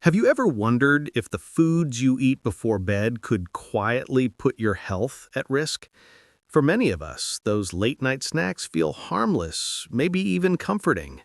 Have you ever wondered if the foods you eat before bed could quietly put your health at risk? For many of us, those late-night snacks feel harmless, maybe even comforting.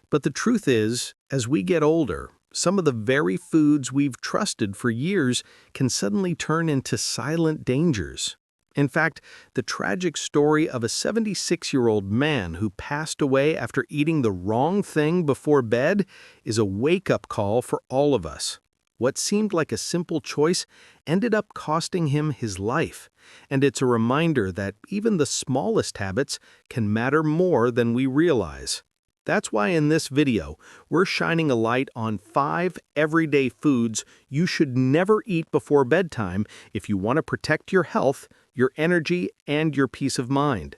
But the truth is, as we get older, some of the very foods we've trusted for years can suddenly turn into silent dangers. In fact, the tragic story of a 76-year-old man who passed away after eating the wrong thing before bed is a wake-up call for all of us. What seemed like a simple choice ended up costing him his life, and it's a reminder that even the smallest habits can matter more than we realize. That's why in this video, we're shining a light on 5 everyday foods you should never eat before bedtime if you want to protect your health, your energy, and your peace of mind.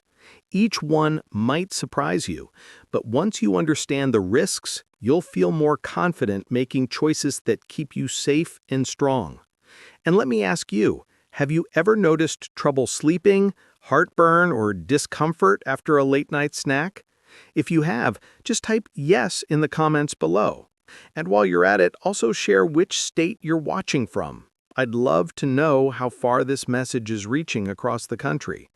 Each one might surprise you, but once you understand the risks, you'll feel more confident making choices that keep you safe and strong. And let me ask you, have you ever noticed trouble sleeping, heartburn, or discomfort after a late-night snack? If you have, just type yes in the comments below. And while you're at it, also share which state you're watching from. I'd love to know how far this message is reaching across the country.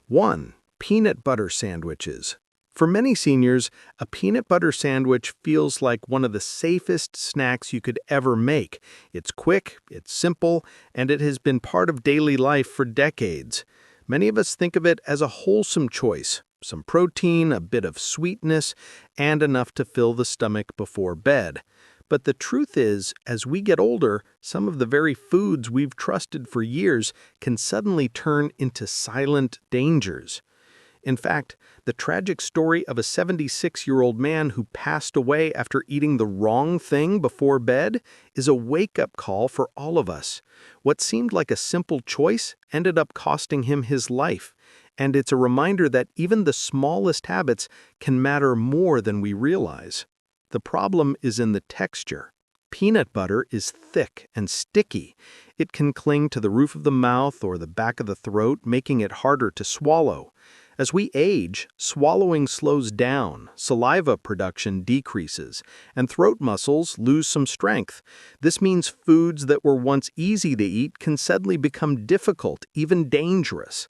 1. Peanut butter sandwiches. For many seniors, a peanut butter sandwich feels like one of the safest snacks you could ever make. It's quick, it's simple, and it has been part of daily life for decades. Many of us think of it as a wholesome choice. Some protein, a bit of sweetness, and enough to fill the stomach before bed. But the truth is, as we get older, some of the very foods we've trusted for years can suddenly turn into silent dangers. In fact, the tragic story of a 76-year-old man who passed away after eating the wrong thing before bed is a wake-up call for all of us. What seemed like a simple choice ended up costing him his life. And it's a reminder that even the smallest habits can matter more than we realize. The problem is in the texture. Peanut butter is thick and sticky. It can cling to the roof of the mouth or the back of the throat, making it harder to swallow. As we age, swallowing slows down, saliva production decreases, and throat muscles lose some strength. This means foods that were once easy to eat can suddenly become difficult, even dangerous.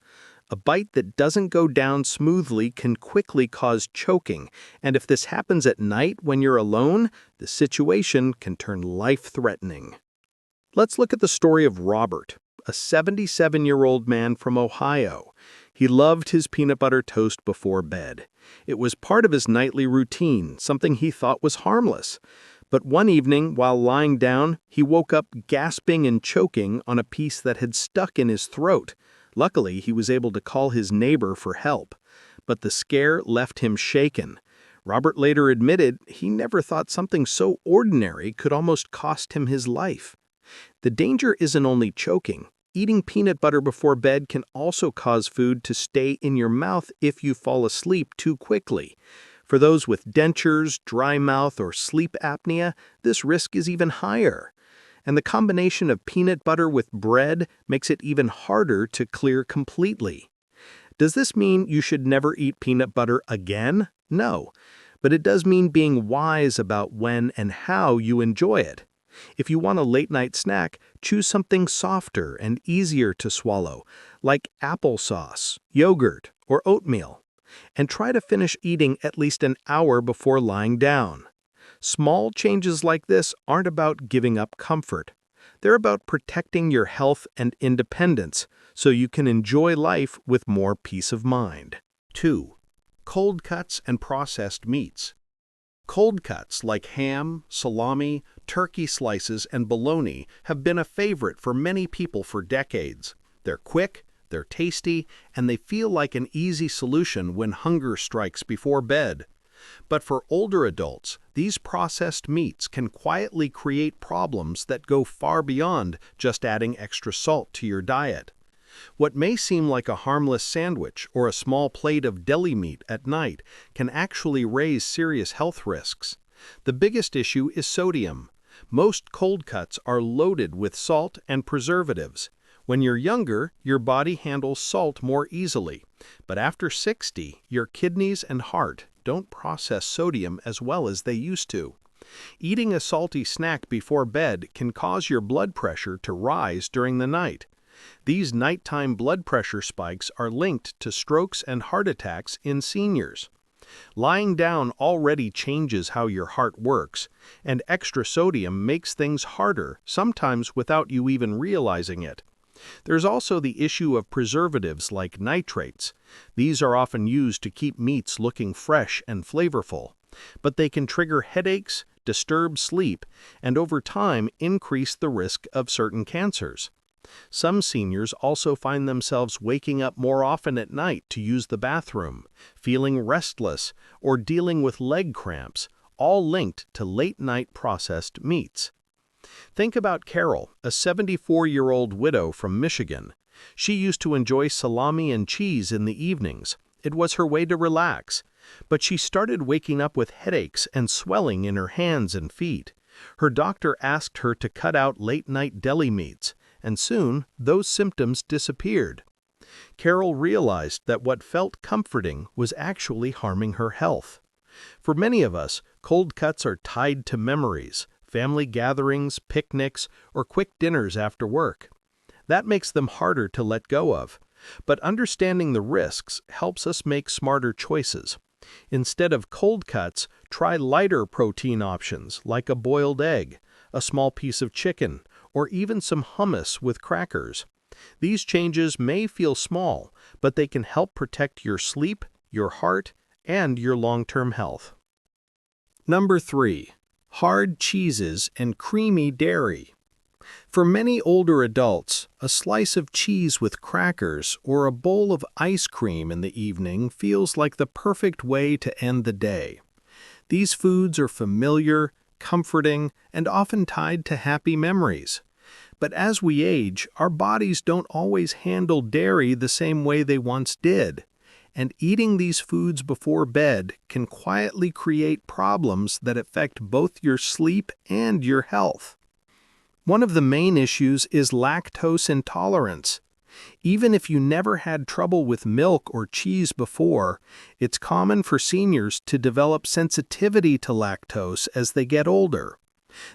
A bite that doesn't go down smoothly can quickly cause choking, and if this happens at night when you're alone, the situation can turn life-threatening. Let's look at the story of Robert, a 77-year-old man from Ohio. He loved his peanut butter toast before bed. It was part of his nightly routine, something he thought was harmless. But one evening, while lying down, he woke up gasping and choking on a piece that had stuck in his throat. Luckily, he was able to call his neighbor for help, but the scare left him shaken. Robert later admitted he never thought something so ordinary could almost cost him his life. The danger isn't only choking. Eating peanut butter before bed can also cause food to stay in your mouth if you fall asleep too quickly. For those with dentures, dry mouth, or sleep apnea, this risk is even higher. And the combination of peanut butter with bread makes it even harder to clear completely. Does this mean you should never eat peanut butter again? No, but it does mean being wise about when and how you enjoy it. If you want a late-night snack, choose something softer and easier to swallow, like applesauce, yogurt, or oatmeal. And try to finish eating at least an hour before lying down. Small changes like this aren't about giving up comfort. They're about protecting your health and independence so you can enjoy life with more peace of mind. 2. Cold cuts and processed meats. Cold cuts like ham, salami, turkey slices, and bologna have been a favorite for many people for decades. They're quick, they're tasty, and they feel like an easy solution when hunger strikes before bed. But for older adults, these processed meats can quietly create problems that go far beyond just adding extra salt to your diet. What may seem like a harmless sandwich or a small plate of deli meat at night can actually raise serious health risks. The biggest issue is sodium. Most cold cuts are loaded with salt and preservatives. When you're younger, your body handles salt more easily, but after 60, your kidneys and heart don't process sodium as well as they used to. Eating a salty snack before bed can cause your blood pressure to rise during the night. These nighttime blood pressure spikes are linked to strokes and heart attacks in seniors. Lying down already changes how your heart works, and extra sodium makes things harder, sometimes without you even realizing it. There's also the issue of preservatives like nitrates. These are often used to keep meats looking fresh and flavorful, but they can trigger headaches, disturb sleep, and over time increase the risk of certain cancers. Some seniors also find themselves waking up more often at night to use the bathroom, feeling restless, or dealing with leg cramps, all linked to late-night processed meats. Think about Carol, a 74-year-old widow from Michigan. She used to enjoy salami and cheese in the evenings. It was her way to relax. But she started waking up with headaches and swelling in her hands and feet. Her doctor asked her to cut out late-night deli meats, and soon those symptoms disappeared. Carol realized that what felt comforting was actually harming her health. For many of us, cold cuts are tied to memories, family gatherings, picnics, or quick dinners after work. That makes them harder to let go of. But understanding the risks helps us make smarter choices. Instead of cold cuts, try lighter protein options like a boiled egg, a small piece of chicken, or even some hummus with crackers. These changes may feel small, but they can help protect your sleep, your heart, and your long-term health. Number 3. Hard cheeses and creamy dairy. For many older adults, a slice of cheese with crackers or a bowl of ice cream in the evening feels like the perfect way to end the day. These foods are familiar, comforting, and often tied to happy memories. But as we age, our bodies don't always handle dairy the same way they once did, and eating these foods before bed can quietly create problems that affect both your sleep and your health. One of the main issues is lactose intolerance. Even if you never had trouble with milk or cheese before, it's common for seniors to develop sensitivity to lactose as they get older.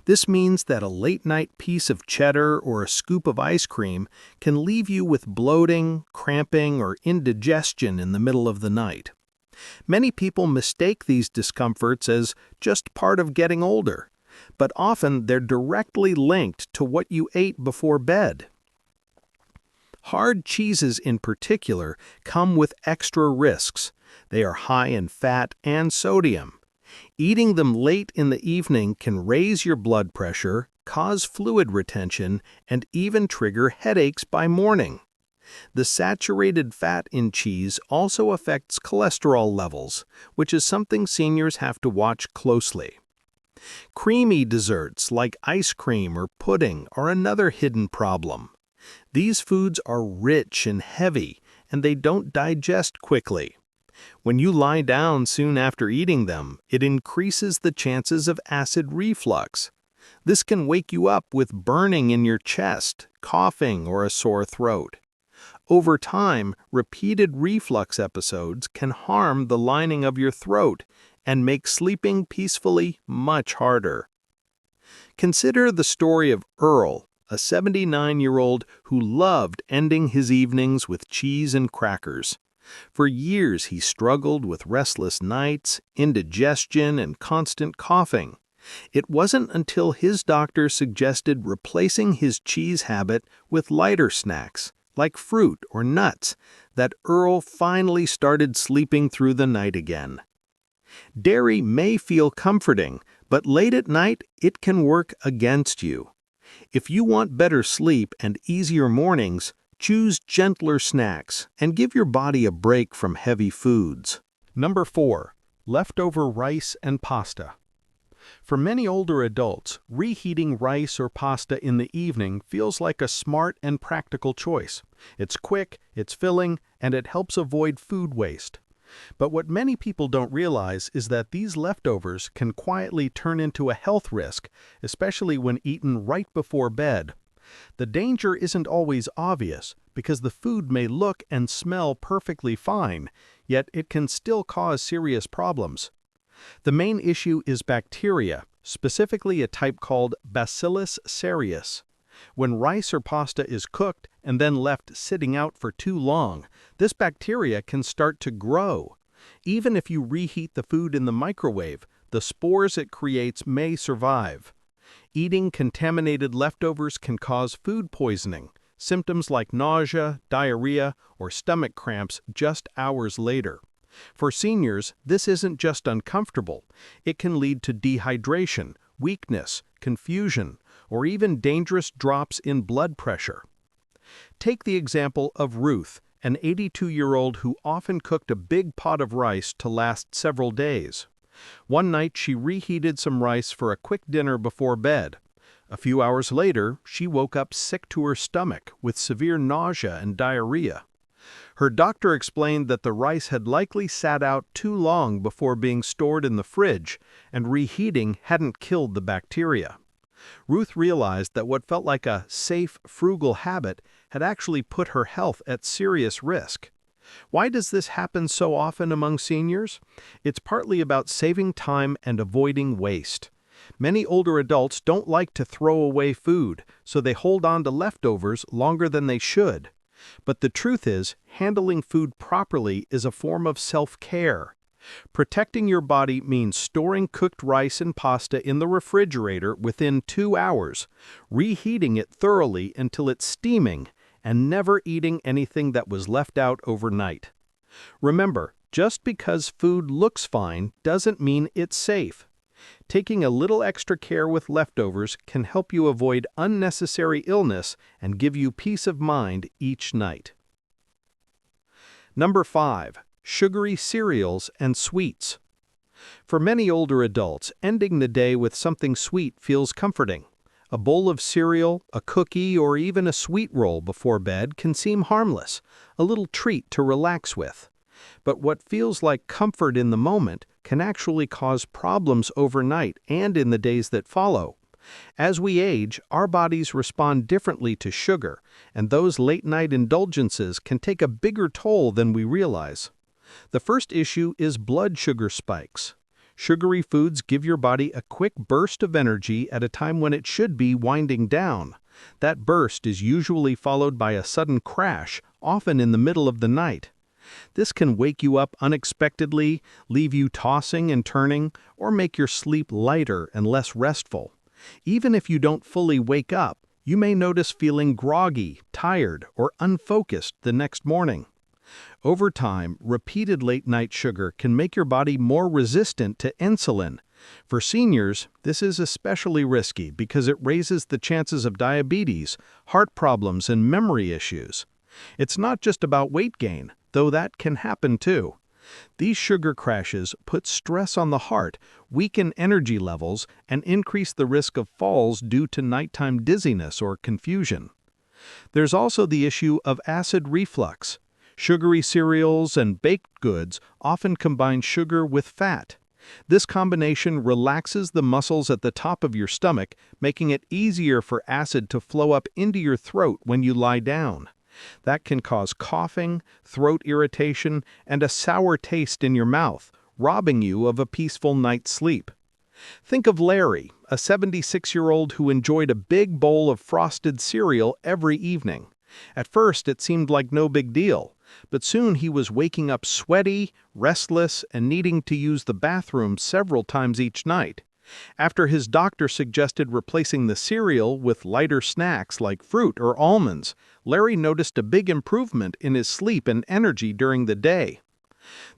This means that a late-night piece of cheddar or a scoop of ice cream can leave you with bloating, cramping, or indigestion in the middle of the night. Many people mistake these discomforts as just part of getting older, but often they're directly linked to what you ate before bed. Hard cheeses in particular come with extra risks. They are high in fat and sodium. Eating them late in the evening can raise your blood pressure, cause fluid retention, and even trigger headaches by morning. The saturated fat in cheese also affects cholesterol levels, which is something seniors have to watch closely. Creamy desserts like ice cream or pudding are another hidden problem. These foods are rich and heavy, and they don't digest quickly. When you lie down soon after eating them, it increases the chances of acid reflux. This can wake you up with burning in your chest, coughing, or a sore throat. Over time, repeated reflux episodes can harm the lining of your throat and make sleeping peacefully much harder. Consider the story of Earl, a 79-year-old who loved ending his evenings with cheese and crackers. For years he struggled with restless nights, indigestion, and constant coughing. It wasn't until his doctor suggested replacing his cheese habit with lighter snacks, like fruit or nuts, that Earl finally started sleeping through the night again. Dairy may feel comforting, but late at night it can work against you. If you want better sleep and easier mornings, choose gentler snacks and give your body a break from heavy foods. Number 4. Leftover rice and pasta. For many older adults, reheating rice or pasta in the evening feels like a smart and practical choice. It's quick, it's filling, and it helps avoid food waste. But what many people don't realize is that these leftovers can quietly turn into a health risk, especially when eaten right before bed. The danger isn't always obvious because the food may look and smell perfectly fine, yet it can still cause serious problems. The main issue is bacteria, specifically a type called Bacillus cereus. When rice or pasta is cooked and then left sitting out for too long, this bacteria can start to grow. Even if you reheat the food in the microwave, the spores it creates may survive. Eating contaminated leftovers can cause food poisoning, symptoms like nausea, diarrhea, or stomach cramps just hours later. For seniors, this isn't just uncomfortable. It can lead to dehydration, weakness, confusion, or even dangerous drops in blood pressure. Take the example of Ruth, an 82-year-old who often cooked a big pot of rice to last several days. One night she reheated some rice for a quick dinner before bed. A few hours later, she woke up sick to her stomach with severe nausea and diarrhea. Her doctor explained that the rice had likely sat out too long before being stored in the fridge, and reheating hadn't killed the bacteria. Ruth realized that what felt like a safe, frugal habit had actually put her health at serious risk. Why does this happen so often among seniors? It's partly about saving time and avoiding waste. Many older adults don't like to throw away food, so they hold on to leftovers longer than they should. But the truth is, handling food properly is a form of self-care. Protecting your body means storing cooked rice and pasta in the refrigerator within 2 hours, reheating it thoroughly until it's steaming, and never eating anything that was left out overnight. Remember, just because food looks fine doesn't mean it's safe. Taking a little extra care with leftovers can help you avoid unnecessary illness and give you peace of mind each night. Number 5. Sugary cereals and sweets. For many older adults, ending the day with something sweet feels comforting. A bowl of cereal, a cookie, or even a sweet roll before bed can seem harmless, a little treat to relax with. But what feels like comfort in the moment can actually cause problems overnight and in the days that follow. As we age, our bodies respond differently to sugar, and those late-night indulgences can take a bigger toll than we realize. The first issue is blood sugar spikes. Sugary foods give your body a quick burst of energy at a time when it should be winding down. That burst is usually followed by a sudden crash, often in the middle of the night. This can wake you up unexpectedly, leave you tossing and turning, or make your sleep lighter and less restful. Even if you don't fully wake up, you may notice feeling groggy, tired, or unfocused the next morning. Over time, repeated late-night sugar can make your body more resistant to insulin. For seniors, this is especially risky because it raises the chances of diabetes, heart problems, and memory issues. It's not just about weight gain, though that can happen too. These sugar crashes put stress on the heart, weaken energy levels, and increase the risk of falls due to nighttime dizziness or confusion. There's also the issue of acid reflux. Sugary cereals and baked goods often combine sugar with fat. This combination relaxes the muscles at the top of your stomach, making it easier for acid to flow up into your throat when you lie down. That can cause coughing, throat irritation, and a sour taste in your mouth, robbing you of a peaceful night's sleep. Think of Larry, a 76-year-old who enjoyed a big bowl of frosted cereal every evening. At first, it seemed like no big deal, but soon he was waking up sweaty, restless, and needing to use the bathroom several times each night. After his doctor suggested replacing the cereal with lighter snacks like fruit or almonds, Larry noticed a big improvement in his sleep and energy during the day.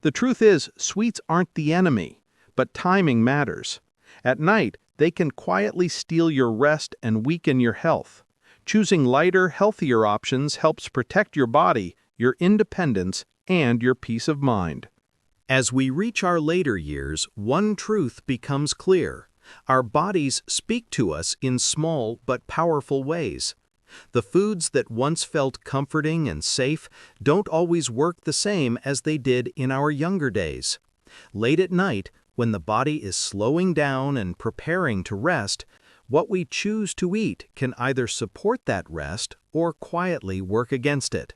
The truth is, sweets aren't the enemy, but timing matters. At night, they can quietly steal your rest and weaken your health. Choosing lighter, healthier options helps protect your body, your independence, and your peace of mind. As we reach our later years, one truth becomes clear. Our bodies speak to us in small but powerful ways. The foods that once felt comforting and safe don't always work the same as they did in our younger days. Late at night, when the body is slowing down and preparing to rest, what we choose to eat can either support that rest or quietly work against it.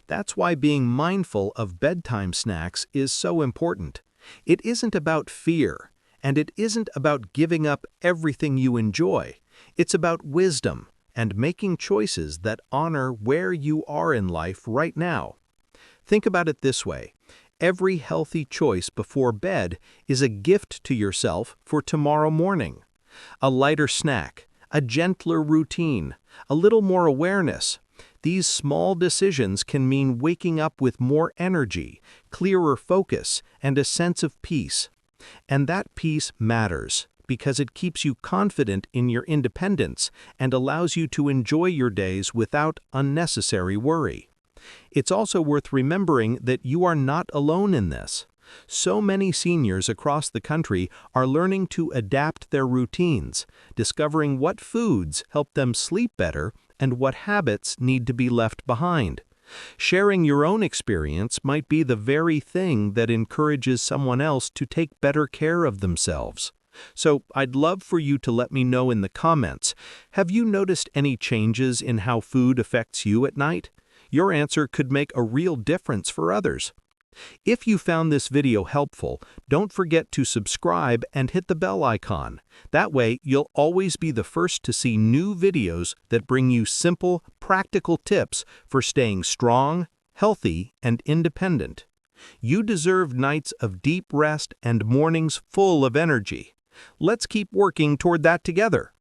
That's why being mindful of bedtime snacks is so important. It isn't about fear. And it isn't about giving up everything you enjoy. It's about wisdom and making choices that honor where you are in life right now. Think about it this way. Every healthy choice before bed is a gift to yourself for tomorrow morning. A lighter snack, a gentler routine, a little more awareness. These small decisions can mean waking up with more energy, clearer focus, and a sense of peace. And that peace matters because it keeps you confident in your independence and allows you to enjoy your days without unnecessary worry. It's also worth remembering that you are not alone in this. So many seniors across the country are learning to adapt their routines, discovering what foods help them sleep better and what habits need to be left behind. Sharing your own experience might be the very thing that encourages someone else to take better care of themselves. So I'd love for you to let me know in the comments, have you noticed any changes in how food affects you at night? Your answer could make a real difference for others. If you found this video helpful, don't forget to subscribe and hit the bell icon. That way, you'll always be the first to see new videos that bring you simple, practical tips for staying strong, healthy, and independent. You deserve nights of deep rest and mornings full of energy. Let's keep working toward that together.